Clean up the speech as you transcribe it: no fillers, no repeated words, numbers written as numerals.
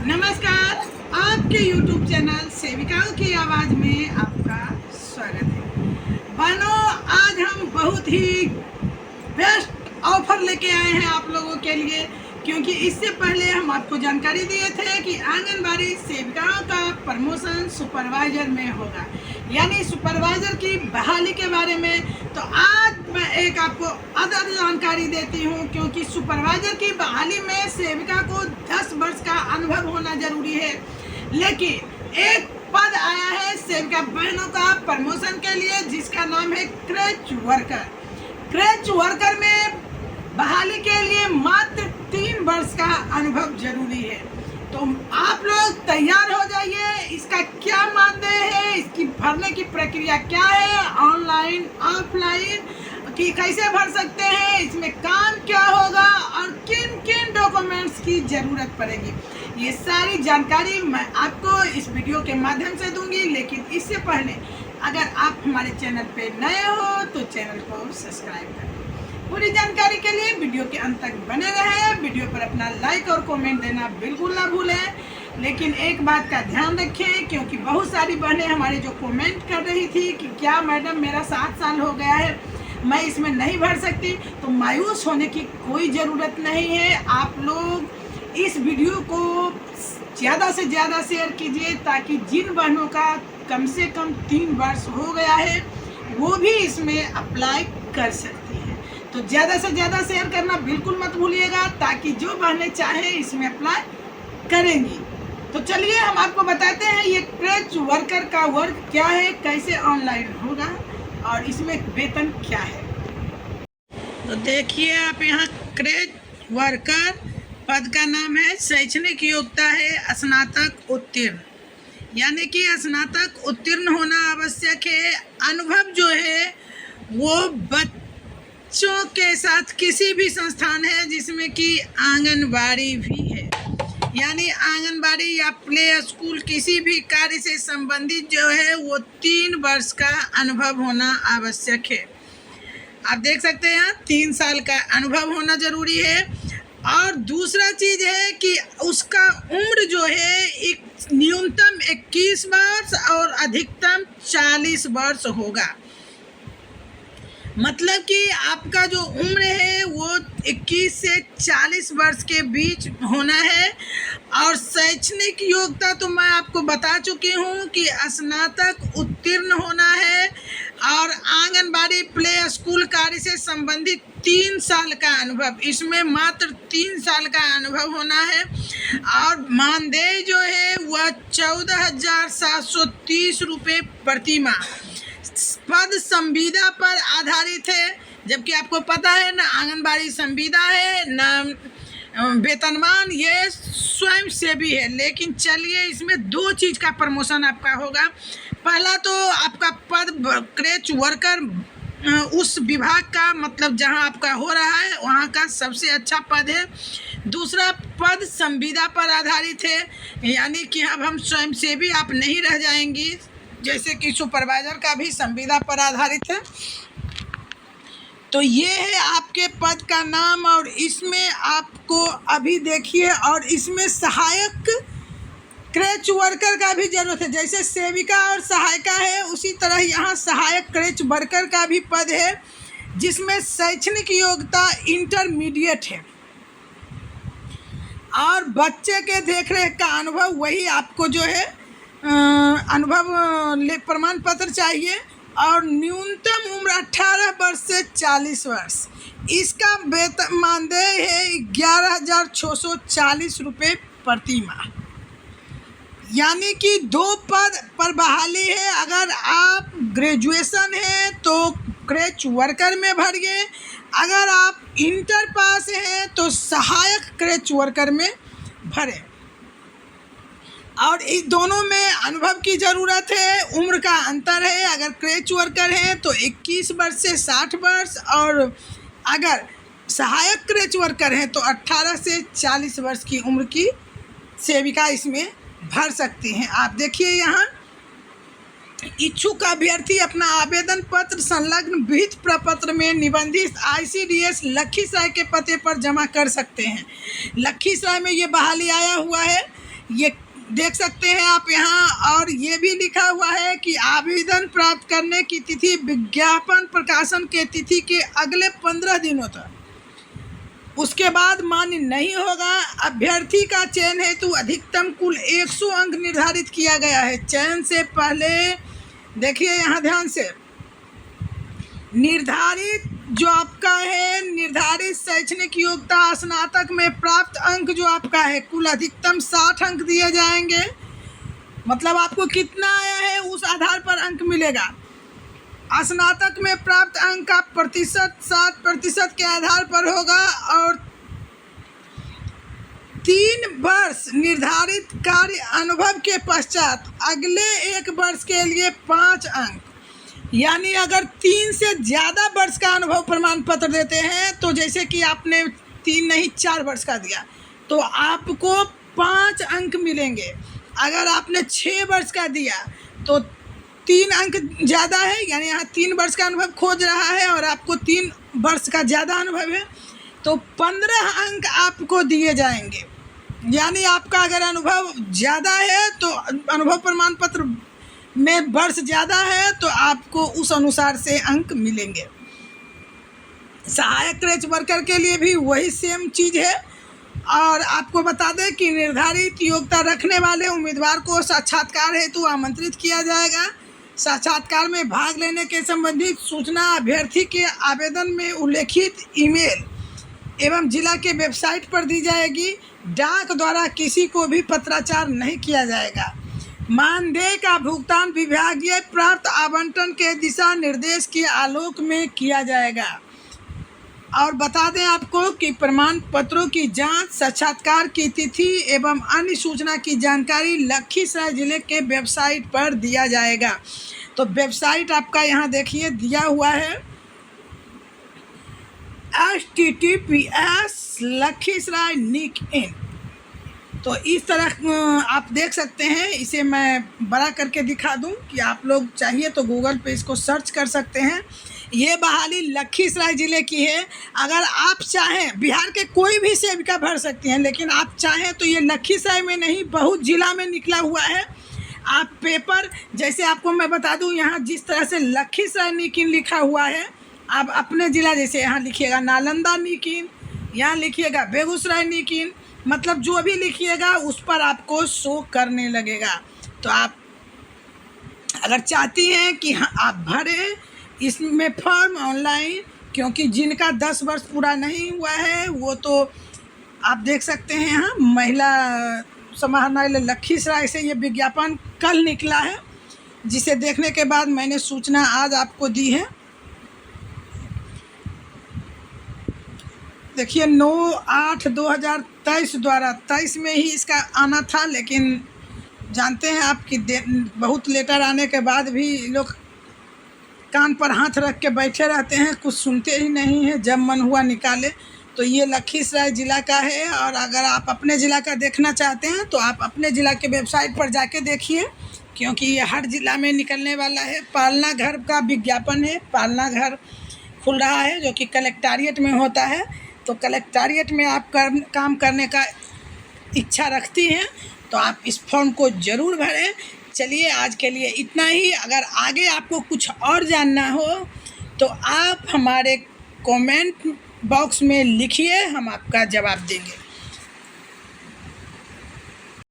नमस्कार, आपके YouTube channel सेविकाओं की आवाज़ में आपका स्वागत है। बहनों, आज हम बहुत ही बेस्ट ऑफर लेके आए हैं आप लोगों के लिए, क्योंकि इससे पहले हम आपको जानकारी दिए थे कि आंगनबाड़ी सेविकाओं का प्रमोशन सुपरवाइजर में होगा, यानी सुपरवाइजर की बहाली के बारे में। तो आज मैं एक आपको अदर जानकारी देती हूँ, क्योंकि सुपरवाइजर की बहाली में सेविका को 10 वर्ष का अनुभव होना जरूरी है। लेकिन एक पद आया है सेविका बहनों का प्रमोशन के लिए, जिसका नाम है क्रेच वर्कर। क्रेच वर्कर में बहाली के लिए मात्र 3 वर्ष का अनुभव जरूरी है। तो आप लोग तैयार हो जाइए। इसका क्या मानदेय है, इसकी भरने की प्रक्रिया क्या है, ऑनलाइन ऑफलाइन कि कैसे भर सकते हैं, इसमें काम क्या होगा और किन किन डॉक्यूमेंट्स की ज़रूरत पड़ेगी, ये सारी जानकारी मैं आपको इस वीडियो के माध्यम से दूंगी। लेकिन इससे पहले अगर आप हमारे चैनल पे नए हो तो चैनल को सब्सक्राइब करें। पूरी जानकारी के लिए वीडियो के अंत तक बने रहें। वीडियो पर अपना लाइक और कमेंट देना बिल्कुल ना भूलें। लेकिन एक बात का ध्यान रखें, क्योंकि बहुत सारी बहनें हमारे जो कमेंट कर रही थी कि क्या मैडम मेरा 7 साल हो गया है, मैं इसमें नहीं भर सकती, तो मायूस होने की कोई ज़रूरत नहीं है। आप लोग इस वीडियो को ज़्यादा से ज़्यादा शेयर कीजिए, ताकि जिन बहनों का कम से कम 3 वर्ष हो गया है वो भी इसमें अप्लाई कर सकती हैं। तो ज़्यादा से ज़्यादा शेयर करना बिल्कुल मत भूलिएगा, ताकि जो बहनें चाहें इसमें अप्लाई करेंगी। तो चलिए हम आपको बताते हैं ये क्रेच वर्कर का वर्क क्या है, कैसे ऑनलाइन होगा और इसमें वेतन क्या है। तो देखिए आप यहाँ क्रेच वर्कर पद का नाम है, शैक्षणिक योग्यता है स्नातक उत्तीर्ण, यानी कि स्नातक उत्तीर्ण होना आवश्यक है। अनुभव जो है वो बच्चों के साथ किसी भी संस्थान है जिसमें कि आंगनबाड़ी भी है, यानी आंगनबाड़ी या प्ले स्कूल किसी भी कार्य से संबंधित जो है वो 3 वर्ष का अनुभव होना आवश्यक है। आप देख सकते हैं 3 साल का अनुभव होना जरूरी है। और दूसरा चीज़ है कि उसका उम्र जो है न्यूनतम 21 वर्ष और अधिकतम 40 वर्ष होगा। मतलब कि आपका जो उम्र है वो 21 से 40 वर्ष के बीच होना है। और शैक्षणिक योग्यता तो मैं आपको बता चुकी हूँ कि स्नातक उत्तीर्ण होना है और आंगनबाड़ी प्ले स्कूल कार्य से संबंधित 3 साल का अनुभव, इसमें मात्र 3 साल का अनुभव होना है। और मानदेय जो है वह 14,730 रुपये प्रति माह। पद संविदा पर आधारित है, जबकि आपको पता है ना आंगनबाड़ी संविदा है न वेतनमान, ये स्वयं सेवी है। लेकिन चलिए इसमें 2 चीज़ का प्रमोशन आपका होगा। पहला तो आपका पद क्रेच वर्कर उस विभाग का, मतलब जहां आपका हो रहा है वहां का सबसे अच्छा पद है। दूसरा पद संविदा पर आधारित है, यानी कि अब हम स्वयं सेवी आप नहीं रह जाएंगी, जैसे कि सुपरवाइजर का भी संविदा पर आधारित है। तो ये है आपके पद का नाम। और इसमें आपको अभी देखिए, और इसमें सहायक क्रेच वर्कर का भी जरूरत है। जैसे सेविका और सहायिका है, उसी तरह यहाँ सहायक क्रेच वर्कर का भी पद है, जिसमें शैक्षणिक योग्यता इंटरमीडिएट है। और बच्चे के देखरेख का अनुभव, वही आपको जो है अनुभव प्रमाण पत्र चाहिए। और न्यूनतम उम्र 18 वर्ष से 40 वर्ष। इसका वेतन मानदेय है 11,640 रुपये प्रति माह, यानी कि 2 पद पर बहाली है। अगर आप ग्रेजुएशन है तो क्रेच वर्कर में भरिए, अगर आप इंटर पास हैं तो सहायक क्रेच वर्कर में भरें। और इस दोनों में अनुभव की ज़रूरत है, उम्र का अंतर है। अगर क्रेच वर्कर हैं तो 21 वर्ष से 60 वर्ष, और अगर सहायक क्रेच वर्कर हैं तो 18 से 40 वर्ष की उम्र की सेविका इसमें भर सकती हैं। आप देखिए यहाँ इच्छुक अभ्यर्थी अपना आवेदन पत्र संलग्न विहित प्रपत्र में निबंधित ICDS लखीसराय के पते पर जमा कर सकते हैं। लखीसराय में ये बहाली आया हुआ है, ये देख सकते हैं आप यहाँ। और ये भी लिखा हुआ है कि आवेदन प्राप्त करने की तिथि विज्ञापन प्रकाशन के तिथि के अगले 15 दिनों तक, उसके बाद मान्य नहीं होगा। अभ्यर्थी का चयन हेतु अधिकतम कुल 100 अंक निर्धारित किया गया है। चयन से पहले देखिए यहाँ ध्यान से, निर्धारित जो आपका है निर्धारित शैक्षणिक योग्यता स्नातक में प्राप्त अंक जो आपका है कुल अधिकतम 60 अंक दिए जाएंगे। मतलब आपको कितना आया है उस आधार पर अंक मिलेगा। स्नातक में प्राप्त अंक का प्रतिशत 7% के आधार पर होगा और 3 वर्ष निर्धारित कार्य अनुभव के पश्चात अगले 1 वर्ष के लिए 5 अंक। यानी अगर 3 से ज़्यादा वर्ष का अनुभव प्रमाण पत्र देते हैं तो जैसे कि आपने 3 नहीं 4 वर्ष का दिया तो आपको 5 अंक मिलेंगे। अगर आपने 6 वर्ष का दिया तो 3 अंक ज़्यादा है, यानी यहाँ 3 वर्ष का अनुभव खोज रहा है और आपको 3 वर्ष का ज़्यादा अनुभव है तो 15 अंक आपको दिए जाएंगे। यानी आपका अगर अनुभव ज़्यादा है तो अनुभव प्रमाण पत्र में वर्ष ज़्यादा है तो आपको उस अनुसार से अंक मिलेंगे। सहायक क्रेच वर्कर के लिए भी वही सेम चीज़ है। और आपको बता दें कि निर्धारित योग्यता रखने वाले उम्मीदवार को साक्षात्कार हेतु आमंत्रित किया जाएगा। साक्षात्कार में भाग लेने के संबंधित सूचना अभ्यर्थी के आवेदन में उल्लेखित ईमेल एवं जिला के वेबसाइट पर दी जाएगी। डाक द्वारा किसी को भी पत्राचार नहीं किया जाएगा। मानदेय का भुगतान विभागीय प्राप्त आवंटन के दिशा निर्देश के आलोक में किया जाएगा। और बता दें आपको कि प्रमाण पत्रों की जांच, साक्षात्कार की तिथि एवं अन्य सूचना की जानकारी लखीसराय जिले के वेबसाइट पर दिया जाएगा। तो वेबसाइट आपका यहाँ देखिए दिया हुआ है https://LakhisarayNICIN। तो इस तरह आप देख सकते हैं। इसे मैं बड़ा करके दिखा दूं कि आप लोग चाहिए तो गूगल पे इसको सर्च कर सकते हैं। ये बहाली लखीसराय ज़िले की है। अगर आप चाहें बिहार के कोई भी सेविका भर सकती हैं, लेकिन आप चाहें तो ये लखीसराय में नहीं बहुत ज़िला में निकला हुआ है। आप पेपर जैसे आपको मैं बता दूं, यहाँ जिस तरह से लखीसराय NICIN लिखा हुआ है, आप अपने ज़िला जैसे यहाँ लिखिएगा नालंदा NICIN, यहाँ लिखिएगा बेगूसराय NICIN, मतलब जो भी लिखिएगा उस पर आपको शो करने लगेगा। तो आप अगर चाहती हैं कि हाँ आप भरें इसमें फॉर्म ऑनलाइन, क्योंकि जिनका 10 वर्ष पूरा नहीं हुआ है वो तो आप देख सकते हैं यहाँ महिला समाहरणालय लखीसराय से ये विज्ञापन कल निकला है, जिसे देखने के बाद मैंने सूचना आज आपको दी है। देखिए 9/8/2023 द्वारा 23 में ही इसका आना था, लेकिन जानते हैं आप कि बहुत लेटर आने के बाद भी लोग कान पर हाथ रख के बैठे रहते हैं, कुछ सुनते ही नहीं हैं, जब मन हुआ निकाले। तो ये लखीसराय ज़िला का है। और अगर आप अपने ज़िला का देखना चाहते हैं तो आप अपने ज़िला के वेबसाइट पर जाके देखिए, क्योंकि ये हर ज़िला में निकलने वाला है। पालना घर का विज्ञापन है, पालना घर खुल रहा है जो कि कलेक्टेरिएट में होता है। तो कलेक्टेरिएट में आप काम करने का इच्छा रखती हैं तो आप इस फॉर्म को ज़रूर भरें। चलिए आज के लिए इतना ही। अगर आगे आपको कुछ और जानना हो तो आप हमारे कमेंट बॉक्स में लिखिए, हम आपका जवाब देंगे।